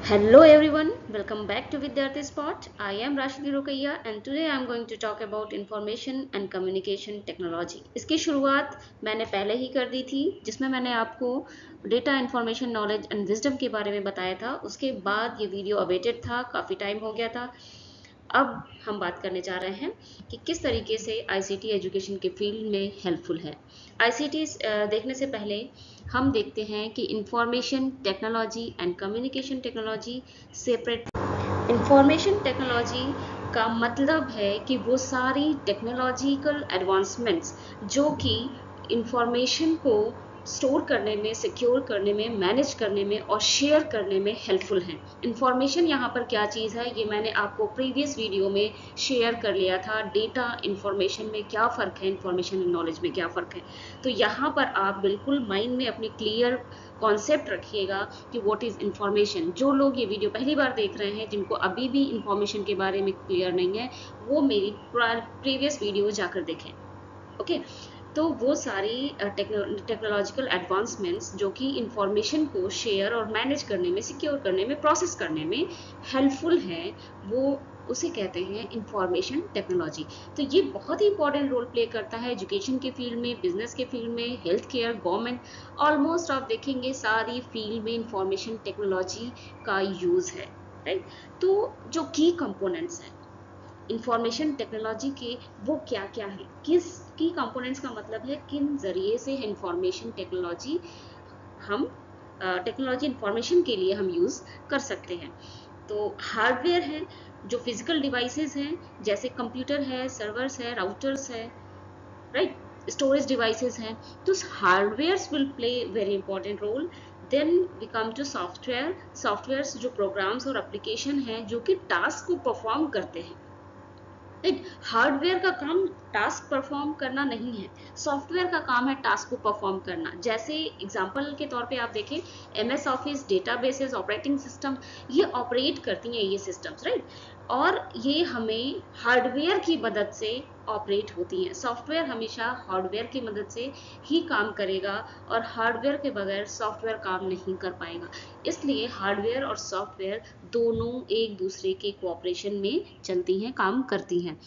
Hello everyone, welcome back to Vidyarthi Spot. I am Rashidi Rokaiya and today I am going to talk about information and communication technology. इसकी शुरुआत मैंने पहले ही कर दी थी जिसमें मैंने आपको data information knowledge and wisdom के बारे में बताया था। उसके बाद ये वीडियो अवेटेड था, काफ़ी टाइम हो गया था। अब हम बात करने जा रहे हैं कि किस तरीके से आईसीटी एजुकेशन के फील्ड में हेल्पफुल है। आईसीटी देखने से पहले हम देखते हैं कि information technology and communication technology separate. Information technology का मतलब है कि वो सारी टेक्नोलॉजिकल एडवांसमेंट्स जो कि इंफॉर्मेशन को स्टोर करने में, सिक्योर करने में, मैनेज करने में और शेयर करने में हेल्पफुल हैं। इंफॉर्मेशन यहाँ पर क्या चीज़ है ये मैंने आपको प्रीवियस वीडियो में शेयर कर लिया था। डेटा इंफॉर्मेशन में क्या फ़र्क है, इंफॉर्मेशन एंड नॉलेज में क्या फ़र्क है। तो यहाँ पर आप बिल्कुल माइंड में अपनी क्लियर कॉन्सेप्ट रखिएगा कि व्हाट इज़ इंफॉर्मेशन। जो लोग ये वीडियो पहली बार देख रहे हैं, जिनको अभी भी इंफॉर्मेशन के बारे में क्लियर नहीं है, वो मेरी प्रीवियस वीडियो जाकर देखें। ओके, तो वो सारी टेक्नोलॉजिकल एडवांसमेंट्स जो कि इंफॉर्मेशन को शेयर और मैनेज करने में, सिक्योर करने में, प्रोसेस करने में हेल्पफुल है, वो उसे कहते हैं इंफॉर्मेशन टेक्नोलॉजी। तो ये बहुत ही इंपॉर्टेंट रोल प्ले करता है एजुकेशन के फील्ड में, बिजनेस के फील्ड में, हेल्थ केयर, गवर्नमेंट, ऑलमोस्ट आप देखेंगे सारी फील्ड में इंफॉर्मेशन टेक्नोलॉजी का यूज़ है, राइट। तो जो की कंपोनेंट्स हैं इंफॉर्मेशन टेक्नोलॉजी के, वो क्या क्या है, किस की कंपोनेंट्स का मतलब है किन जरिए से इंफॉर्मेशन टेक्नोलॉजी हम टेक्नोलॉजी इंफॉर्मेशन के लिए हम यूज़ कर सकते हैं। तो हार्डवेयर है, जो फिजिकल डिवाइसेस हैं, जैसे कंप्यूटर है, सर्वर्स है, राउटर्स है, राइट, स्टोरेज डिवाइसेस हैं। तो hardwares will play very important role. Then we come to software. Softwares जो प्रोग्राम्स और एप्लीकेशन हैं जो कि टास्क को परफॉर्म करते हैं, राइट। हार्डवेयर का काम टास्क परफॉर्म करना नहीं है, सॉफ्टवेयर का काम है टास्क को परफॉर्म करना। जैसे एग्जांपल के तौर पे आप देखें, MS office, databases, operating system, ये ऑपरेट करती हैं ये सिस्टम्स, राइट। और ये हमें हार्डवेयर की मदद से ऑपरेट होती हैं। सॉफ्टवेयर हमेशा हार्डवेयर की मदद से ही काम करेगा और हार्डवेयर के बगैर सॉफ्टवेयर काम नहीं कर पाएगा। इसलिए हार्डवेयर और सॉफ्टवेयर दोनों एक दूसरे के कोऑपरेशन में चलती हैं, काम करती हैं।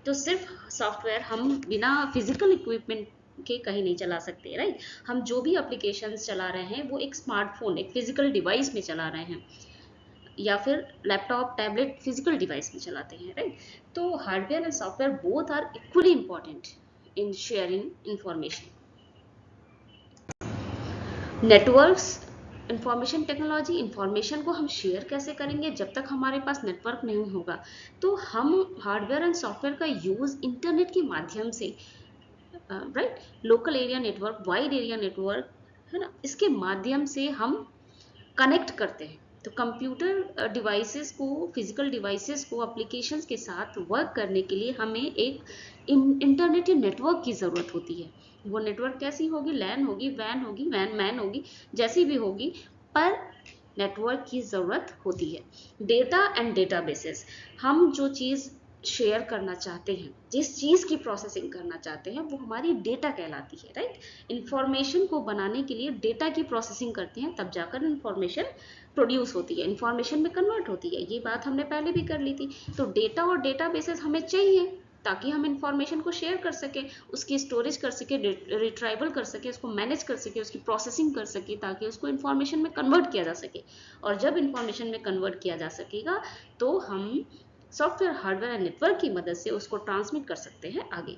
तो सिर्फ सॉफ्टवेयर हम बिना फिजिकल इक्विपमेंट के कहीं नहीं चला सकते, राइट। हम जो भी एप्लीकेशंस चला रहे हैं वो एक स्मार्टफोन, एक फिजिकल डिवाइस में चला रहे हैं, या फिर लैपटॉप, टैबलेट फिजिकल डिवाइस में चलाते हैं, राइट। तो hardware and software both are equally important in sharing information. Networks, information technology, information को हम शेयर कैसे करेंगे जब तक हमारे पास नेटवर्क नहीं होगा। तो हम हार्डवेयर एंड सॉफ्टवेयर का यूज़ इंटरनेट के माध्यम से, right, local area network, wide area network, है ना, इसके माध्यम से हम कनेक्ट करते हैं। तो कंप्यूटर डिवाइसेस को, फिजिकल डिवाइसेस को एप्लीकेशंस के साथ वर्क करने के लिए हमें एक इंटरनेट नेटवर्क की ज़रूरत होती है। वो नेटवर्क कैसी होगी, लैन होगी, वैन होगी, वैन मैन होगी, जैसी भी होगी, पर नेटवर्क की ज़रूरत होती है। डेटा एंड डेटाबेसेस, हम जो चीज़ शेयर करना चाहते हैं, जिस चीज़ की प्रोसेसिंग करना चाहते हैं, वो हमारी डेटा कहलाती है, राइट। इंफॉर्मेशन को बनाने के लिए डेटा की प्रोसेसिंग करते हैं, तब जाकर इंफॉर्मेशन प्रोड्यूस होती है, इंफॉर्मेशन में कन्वर्ट होती है। ये बात हमने पहले भी कर ली थी। तो डेटा और डेटाबेसेस हमें चाहिए ताकि हम इंफॉर्मेशन को शेयर कर सकें, उसकी स्टोरेज कर सके, रिट्राइवल कर सके, उसको मैनेज कर सके, उसकी प्रोसेसिंग कर सके, ताकि उसको इंफॉर्मेशन में कन्वर्ट किया जा सके। और जब इंफॉर्मेशन में कन्वर्ट किया जा सकेगा तो हम सॉफ्टवेयर, हार्डवेयर एंड नेटवर्क की मदद से उसको ट्रांसमिट कर सकते हैं आगे,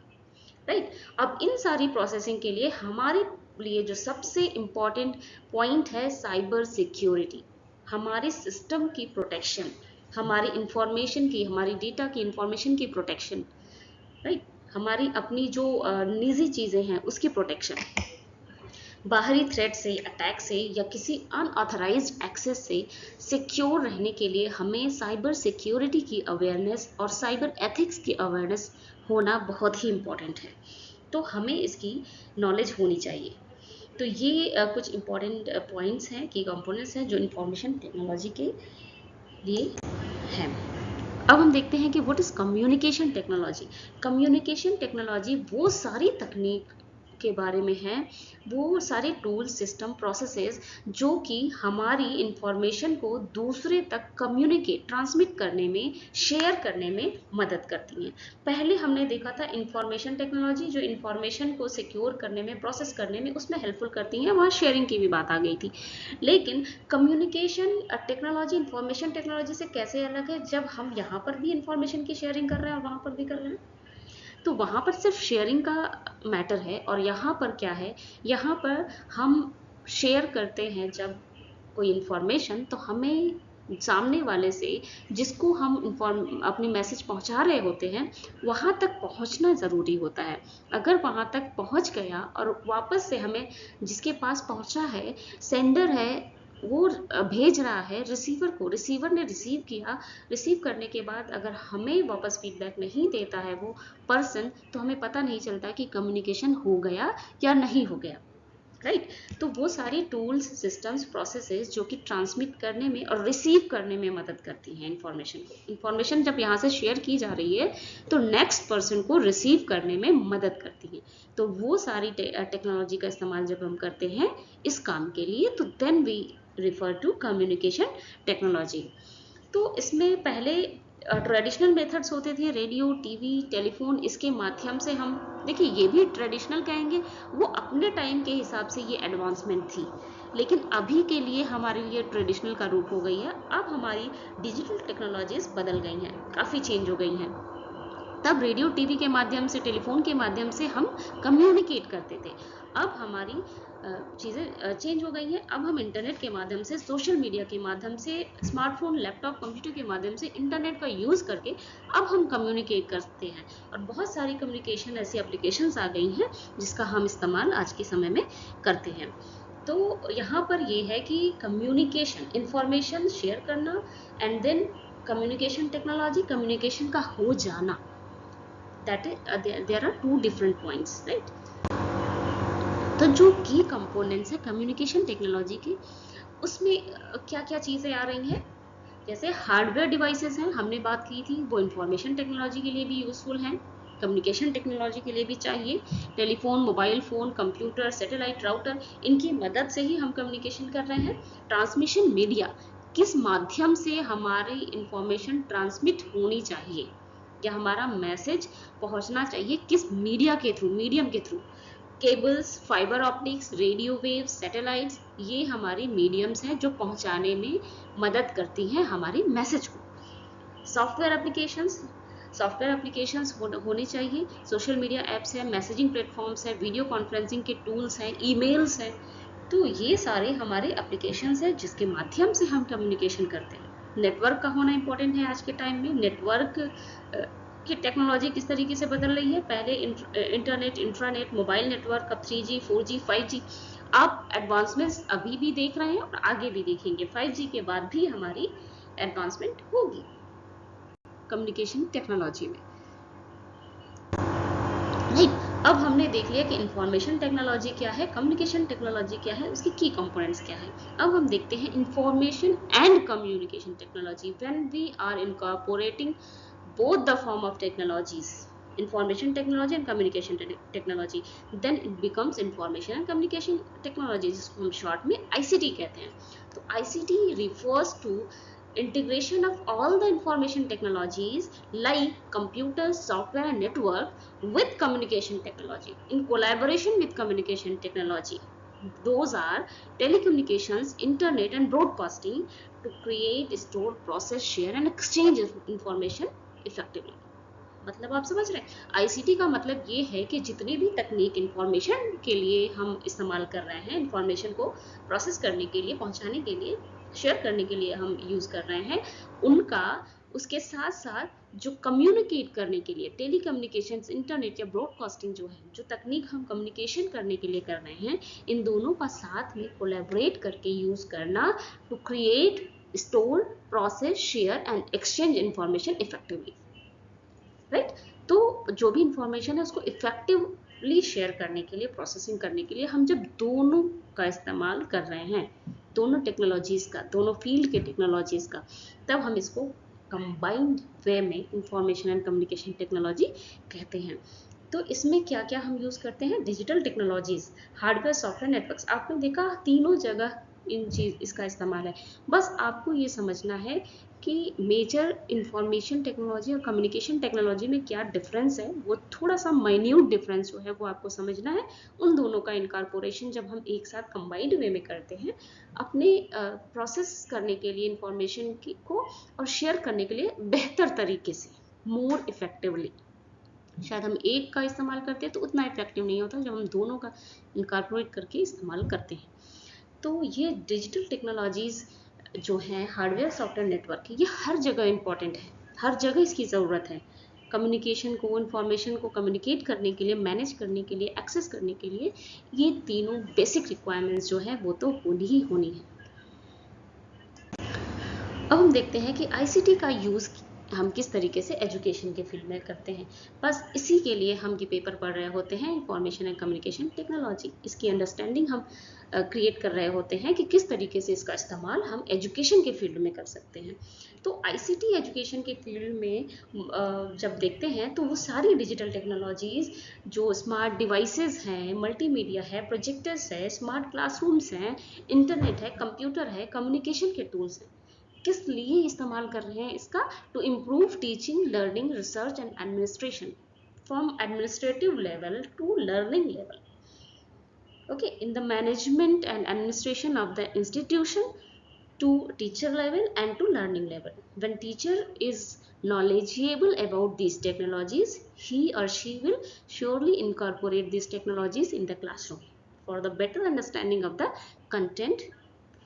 राइट। अब इन सारी प्रोसेसिंग के लिए हमारे लिए जो सबसे इम्पॉर्टेंट पॉइंट है, साइबर सिक्योरिटी, हमारे सिस्टम की प्रोटेक्शन, हमारी इंफॉर्मेशन की, हमारी डेटा की, इंफॉर्मेशन की प्रोटेक्शन, राइट। हमारी अपनी जो निजी चीज़ें हैं उसकी प्रोटेक्शन, बाहरी थ्रेट से, अटैक से या किसी अनऑथराइज्ड एक्सेस से सिक्योर रहने के लिए हमें साइबर सिक्योरिटी की अवेयरनेस और साइबर एथिक्स की अवेयरनेस होना बहुत ही इम्पॉर्टेंट है। तो हमें इसकी नॉलेज होनी चाहिए। तो ये कुछ इम्पॉर्टेंट पॉइंट्स हैं, की कंपोनेंट्स हैं जो इंफॉर्मेशन टेक्नोलॉजी के लिए हैं। अब हम देखते हैं कि what is communication technology. Communication technology वो सारी तकनीक के बारे में है, वो सारे टूल, सिस्टम, प्रोसेसेस जो कि हमारी इंफॉर्मेशन को दूसरे तक कम्युनिकेट, ट्रांसमिट करने में, शेयर करने में मदद करती हैं। पहले हमने देखा था इंफॉर्मेशन टेक्नोलॉजी जो इंफॉर्मेशन को सिक्योर करने में, प्रोसेस करने में उसमें हेल्पफुल करती हैं, वहाँ शेयरिंग की भी बात आ गई थी। लेकिन कम्युनिकेशन टेक्नोलॉजी इंफॉर्मेशन टेक्नोलॉजी से कैसे अलग है, जब हम यहाँ पर भी इंफॉर्मेशन की शेयरिंग कर रहे हैं और वहाँ पर भी कर रहे हैं। तो वहाँ पर सिर्फ शेयरिंग का मैटर है, और यहाँ पर क्या है, यहाँ पर हम शेयर करते हैं जब कोई इंफॉर्मेशन, तो हमें सामने वाले से, जिसको हम अपनी मैसेज पहुंचा रहे होते हैं, वहां तक पहुंचना ज़रूरी होता है। अगर वहां तक पहुंच गया और वापस से हमें जिसके पास पहुंचा है, सेंडर है, वो भेज रहा है रिसीवर को, रिसीवर ने रिसीव किया, रिसीव करने के बाद अगर हमें वापस फीडबैक नहीं देता है वो पर्सन, तो हमें पता नहीं चलता कि कम्युनिकेशन हो गया या नहीं हो गया, राइट। तो वो सारी टूल्स, सिस्टम्स, प्रोसेसेस जो कि ट्रांसमिट करने में और रिसीव करने में मदद करती हैं इंफॉर्मेशन को। इंफॉर्मेशन जब यहाँ से शेयर की जा रही है तो नेक्स्ट पर्सन को रिसीव करने में मदद करती है। तो वो सारी टेक्नोलॉजी का इस्तेमाल जब हम करते हैं इस काम के लिए, तो then we refer to communication technology. तो इसमें पहले ट्रेडिशनल मेथड्स होते थे, रेडियो, टीवी, टेलीफोन, इसके माध्यम से हम, देखिए ये भी ट्रेडिशनल कहेंगे, वो अपने टाइम के हिसाब से ये एडवांसमेंट थी, लेकिन अभी के लिए हमारे लिए ट्रेडिशनल का रूप हो गई है। अब हमारी डिजिटल टेक्नोलॉजीज बदल गई हैं, काफ़ी चेंज हो गई हैं। तब रेडियो, टीवी के माध्यम से, टेलीफोन के माध्यम से हम कम्युनिकेट करते थे। अब हमारी चीज़ें चेंज हो गई हैं। अब हम इंटरनेट के माध्यम से, सोशल मीडिया के माध्यम से, स्मार्टफोन, लैपटॉप, कंप्यूटर के माध्यम से, इंटरनेट का यूज़ करके अब हम कम्युनिकेट करते हैं। और बहुत सारी कम्युनिकेशन ऐसी एप्लीकेशंस आ गई हैं जिसका हम इस्तेमाल आज के समय में करते हैं। तो यहाँ पर ये है कि कम्युनिकेशन, इंफॉर्मेशन शेयर करना, and then communication technology, communication का हो जाना, that is there are two different points, right? तो जो की कंपोनेंट्स है कम्युनिकेशन टेक्नोलॉजी के, उसमें क्या क्या चीज़ें आ रही हैं, जैसे हार्डवेयर डिवाइसेस हैं, हमने बात की थी, वो इंफॉर्मेशन टेक्नोलॉजी के लिए भी यूज़फुल हैं, कम्युनिकेशन टेक्नोलॉजी के लिए भी चाहिए। Telephone, mobile phone, computer, satellite, router, इनकी मदद से ही हम कम्युनिकेशन कर रहे हैं। ट्रांसमिशन मीडिया, किस माध्यम से हमारी इंफॉर्मेशन ट्रांसमिट होनी चाहिए या हमारा मैसेज पहुंचना चाहिए, किस मीडिया के थ्रू, मीडियम के through, cables, fibre optics, radio waves, satellites, ये हमारी मीडियम्स हैं जो पहुंचाने में मदद करती हैं हमारी मैसेज को। सॉफ्टवेयर एप्लीकेशंस, सॉफ्टवेयर एप्लीकेशंस होने चाहिए, सोशल मीडिया ऐप्स हैं, मैसेजिंग प्लेटफॉर्म्स हैं, वीडियो कॉन्फ्रेंसिंग के टूल्स हैं, ईमेल्स हैं। तो ये सारे हमारे एप्लीकेशंस हैं जिसके माध्यम से हम कम्युनिकेशन करते हैं। नेटवर्क का होना इम्पोर्टेंट है आज के टाइम में। नेटवर्क की टेक्नोलॉजी किस तरीके से बदल रही है, पहले इंटरनेट, इंट्रानेट, मोबाइल नेटवर्क, अब 3G, 4G, 5G, आप एडवांसमेंट्स अभी भी देख रहे हैं और आगे भी देखेंगे। 5G के बाद भी हमारी एडवांसमेंट होगी कम्युनिकेशन टेक्नोलॉजी में, राइट। अब हमने देख लिया कि इंफॉर्मेशन टेक्नोलॉजी क्या है, कम्युनिकेशन टेक्नोलॉजी क्या है, उसकी की कंपोनेंट्स क्या है। अब हम देखते हैं information and communication technology. When we are incorporating both the form of technologies, information technology and communication technology, then it becomes information and communication technology, जिसको हम शॉर्ट में ICT कहते हैं। तो ICT refers to integration of all the information technologies like computer, software and network with communication technology in collaboration with communication technology. Those are telecommunications, internet and broadcasting to create, store, process, share and exchange information effectively. मतलब आप समझ रहे हैं, ICT का मतलब ये है कि जितनी भी तकनीक इंफॉर्मेशन के लिए हम इस्तेमाल कर रहे हैं, इंफॉर्मेशन को प्रोसेस करने के लिए, पहुंचाने के लिए, शेयर करने के लिए हम यूज़ कर रहे हैं, उनका उसके साथ साथ जो कम्युनिकेट करने के लिए, टेली कम्युनिकेशन, इंटरनेट या ब्रॉडकास्टिंग जो है, जो तकनीक हम कम्युनिकेशन करने के लिए कर रहे हैं, इन दोनों का साथ में कोलैबोरेट करके यूज़ करना to create, store, process, share and exchange information effectively, right. तो जो भी इंफॉर्मेशन है उसको इफेक्टिवली शेयर करने के लिए, प्रोसेसिंग करने के लिए हम जब दोनों का इस्तेमाल कर रहे हैं, दोनों टेक्नोलॉजीज़ का, दोनों फील्ड के टेक्नोलॉजीज़ का, तब हम इसको कंबाइंड वे में इंफॉर्मेशन एंड कम्युनिकेशन टेक्नोलॉजी कहते हैं। तो इसमें क्या क्या हम यूज़ करते हैं, digital technologies, hardware, software, networks. आपने देखा तीनों जगह इन चीज़ इसका इस्तेमाल है। बस आपको ये समझना है कि मेजर इंफॉर्मेशन टेक्नोलॉजी और कम्युनिकेशन टेक्नोलॉजी में क्या डिफरेंस है, वो थोड़ा सा माइन्यूट डिफरेंस जो है वो आपको समझना है। उन दोनों का इनकॉर्पोरेशन जब हम एक साथ कंबाइंड वे में करते हैं अपने प्रोसेस करने के लिए इंफॉर्मेशन को और शेयर करने के लिए बेहतर तरीके से, मोर इफेक्टिवली। शायद हम एक का इस्तेमाल करते हैं तो उतना इफेक्टिव नहीं होता जब हम दोनों का इनकॉर्पोरेट करके इस्तेमाल करते हैं। तो ये डिजिटल टेक्नोलॉजीज़ जो हैं, हार्डवेयर, सॉफ्टवेयर, नेटवर्क, ये हर जगह इम्पॉर्टेंट है, हर जगह इसकी ज़रूरत है। कम्युनिकेशन को, इन्फॉर्मेशन को कम्युनिकेट करने के लिए, मैनेज करने के लिए, एक्सेस करने के लिए ये तीनों बेसिक रिक्वायरमेंट्स जो है वो तो होनी ही होनी है। अब हम देखते हैं कि आईसीटी का यूज़ हम किस तरीके से एजुकेशन के फील्ड में करते हैं। बस इसी के लिए हम ये पेपर पढ़ रहे होते हैं, इंफॉर्मेशन एंड कम्युनिकेशन टेक्नोलॉजी। इसकी अंडरस्टैंडिंग हम क्रिएट कर रहे होते हैं कि किस तरीके से इसका इस्तेमाल हम एजुकेशन के फील्ड में कर सकते हैं। तो आईसीटी एजुकेशन के फील्ड में जब देखते हैं तो वो सारी डिजिटल टेक्नोलॉजीज़ जो स्मार्ट डिवाइसेस हैं, मल्टीमीडिया है, प्रोजेक्टर्स है, स्मार्ट क्लासरूम्स हैं, इंटरनेट है, कंप्यूटर है, कम्युनिकेशन के टूल्स हैं, किस लिए इस्तेमाल कर रहे हैं इसका, to improve teaching, learning, research and administration, from administrative level to learning level, okay, in the management and administration of the institution, to teacher level and to learning level. When teacher is knowledgeable about these technologies, he or she will surely incorporate these technologies in the classroom for the better understanding of the content,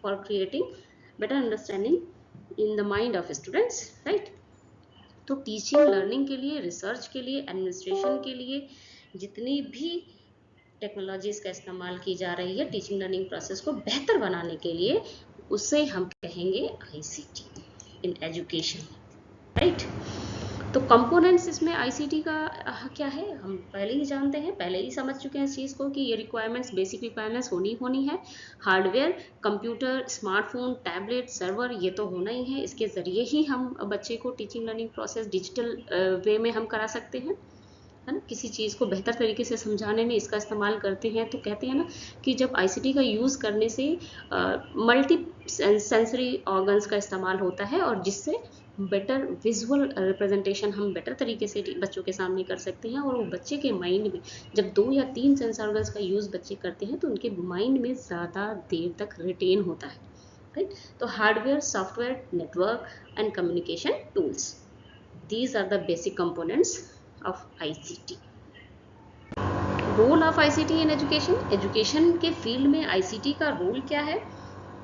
for creating better understanding in the mind of students, right? तो teaching, learning के लिए, research के लिए, administration के लिए जितनी भी technologies का इस्तेमाल की जा रही है टीचिंग लर्निंग प्रोसेस को बेहतर बनाने के लिए, उसे हम कहेंगे आईसीटी इन एजुकेशन, राइट? तो कंपोनेंट्स इसमें आईसीटी का क्या है, हम पहले ही जानते हैं, पहले ही समझ चुके हैं इस चीज़ को कि ये रिक्वायरमेंट्स, बेसिक रिक्वायरमेंट्स होनी है। Hardware, computer, smartphone, tablet, server, ये तो होना ही है। इसके ज़रिए ही हम बच्चे को टीचिंग लर्निंग प्रोसेस डिजिटल वे में हम करा सकते हैं, है ना? किसी चीज़ को बेहतर तरीके से समझाने में इसका इस्तेमाल करते हैं। तो कहते हैं ना कि जब आईसीटी का यूज़ करने से मल्टी सेंसरी ऑर्गन्स का इस्तेमाल होता है और जिससे बेटर विजुअल रिप्रेजेंटेशन हम बेटर तरीके से बच्चों के सामने कर सकते हैं, और वो बच्चे के माइंड में जब 2 या 3 सेंस ऑर्गन्स का यूज़ बच्चे करते हैं तो उनके माइंड में ज़्यादा देर तक रिटेन होता है, राइट? तो hardware, software, network and communication tools, these are the basic components of ICT. Role of ICT in education, education के फील्ड में आईसीटी का रोल क्या है?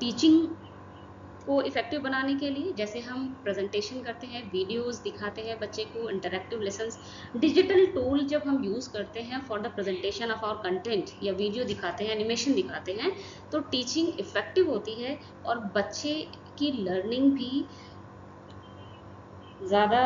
टीचिंग को इफेक्टिव बनाने के लिए, जैसे हम प्रेजेंटेशन करते हैं, वीडियोस दिखाते हैं बच्चे को, इंटरैक्टिव लेसन्स, डिजिटल टूल जब हम यूज़ करते हैं for the presentation of our content, या वीडियो दिखाते हैं, एनिमेशन दिखाते हैं, तो टीचिंग इफेक्टिव होती है और बच्चे की लर्निंग भी ज़्यादा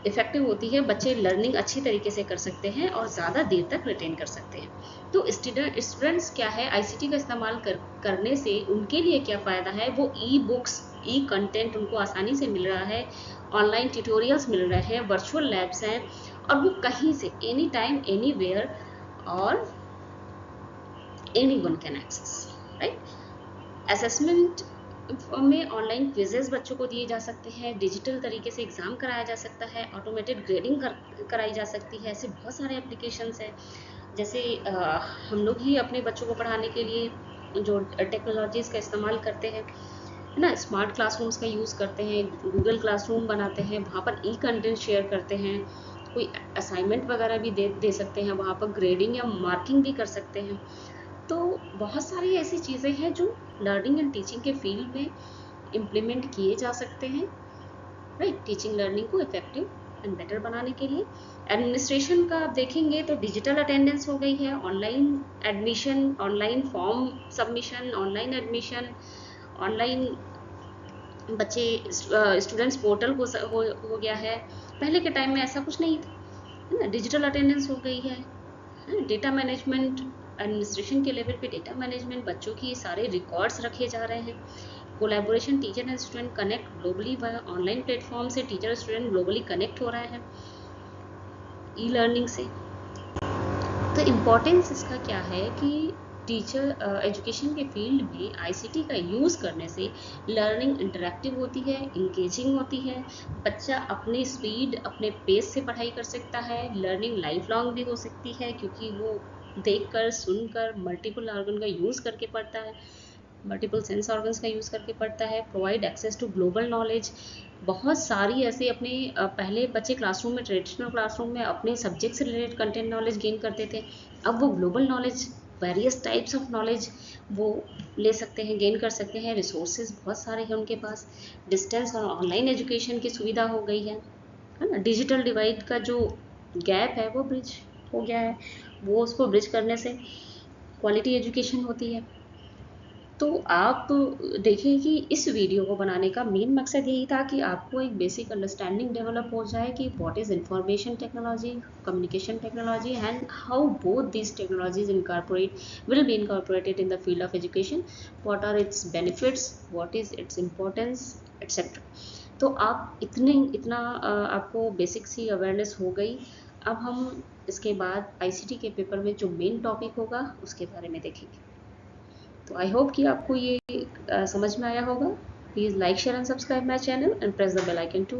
इफेक्टिव होती है। बच्चे लर्निंग अच्छी तरीके से कर सकते हैं और ज़्यादा देर तक रिटेन कर सकते हैं। तो स्टूडेंट्स क्या है, आईसीटी का इस्तेमाल करने से उनके लिए क्या फ़ायदा है, वो ई बुक्स, ई कंटेंट उनको आसानी से मिल रहा है, ऑनलाइन ट्यूटोरियल्स मिल रहे हैं, वर्चुअल लैब्स हैं, और वो कहीं से एनी टाइम, एनी वेयर और anyone can access, right? Assessment में ऑनलाइन क्विजेस बच्चों को दिए जा सकते हैं, डिजिटल तरीके से एग्ज़ाम कराया जा सकता है, ऑटोमेटेड ग्रेडिंग कराई जा सकती है। ऐसे बहुत सारे एप्लीकेशंस हैं। जैसे हम लोग ही अपने बच्चों को पढ़ाने के लिए जो टेक्नोलॉजीज़ का इस्तेमाल करते हैं, है ना, स्मार्ट क्लासरूम्स का यूज़ करते हैं, गूगल क्लासरूम बनाते हैं, वहाँ पर ई कंटेंट शेयर करते हैं, कोई असाइनमेंट वगैरह भी दे सकते हैं, वहाँ पर ग्रेडिंग या मार्किंग भी कर सकते हैं। तो बहुत सारी ऐसी चीज़ें हैं जो लर्निंग एंड टीचिंग के फील्ड में इम्प्लीमेंट किए जा सकते हैं, राइट? टीचिंग लर्निंग को इफेक्टिव एंड बेटर बनाने के लिए। एडमिनिस्ट्रेशन का आप देखेंगे तो डिजिटल अटेंडेंस हो गई है, online admission, online form submission, online admission, online बच्चे स्टूडेंट्स पोर्टल हो गया है। पहले के टाइम में ऐसा कुछ नहीं था, है ना? डिजिटल अटेंडेंस हो गई है, डेटा मैनेजमेंट, एडमिनिस्ट्रेशन के लेवल पे डेटा मैनेजमेंट, बच्चों की सारे रिकॉर्ड्स रखे जा रहे हैं। Collaboration, teacher and student connect globally, वह ऑनलाइन प्लेटफॉर्म से टीचर स्टूडेंट ग्लोबली कनेक्ट हो रहे हैं ई लर्निंग से। तो इम्पोर्टेंस इसका क्या है कि टीचर एजुकेशन के फील्ड में आईसीटी का यूज़ करने से लर्निंग इंटरेक्टिव होती है, इंगेजिंग होती है, बच्चा अपनी स्पीड अपने पेस से पढ़ाई कर सकता है, लर्निंग लाइफ लॉन्ग भी हो सकती है क्योंकि वो देखकर सुनकर मल्टीपल ऑर्गन का यूज़ करके पढ़ता है, मल्टीपल सेंस ऑर्गन्स का यूज़ करके पढ़ता है, provide access to global knowledge. बहुत सारी ऐसे अपने पहले बच्चे क्लासरूम में, ट्रेडिशनल क्लासरूम में अपने सब्जेक्ट से रिलेटेड कंटेंट नॉलेज गेन करते थे, अब वो global knowledge, various types of knowledge वो ले सकते हैं, गेन कर सकते हैं। रिसोर्सेज बहुत सारे हैं उनके पास, डिस्टेंस और ऑनलाइन एजुकेशन की सुविधा हो गई है ना। डिजिटल डिवाइड का जो गैप है वो ब्रिज हो गया है, वो उसको ब्रिज करने से क्वालिटी एजुकेशन होती है। तो आप देखिए कि इस वीडियो को बनाने का मेन मकसद यही था कि आपको एक बेसिक अंडरस्टैंडिंग डेवलप हो जाए कि what is information technology, communication technology, and how both these technologies incorporate will be incorporated in the field of education, what are its benefits, what is its importance, etc. तो आप इतना आपको basic सी awareness हो गई। अब हम इसके बाद आईसीटी के पेपर में जो मेन टॉपिक होगा उसके बारे में देखेंगे। तो आई होप कि आपको ये समझ में आया होगा। Please like share and subscribe my channel and press the bell icon to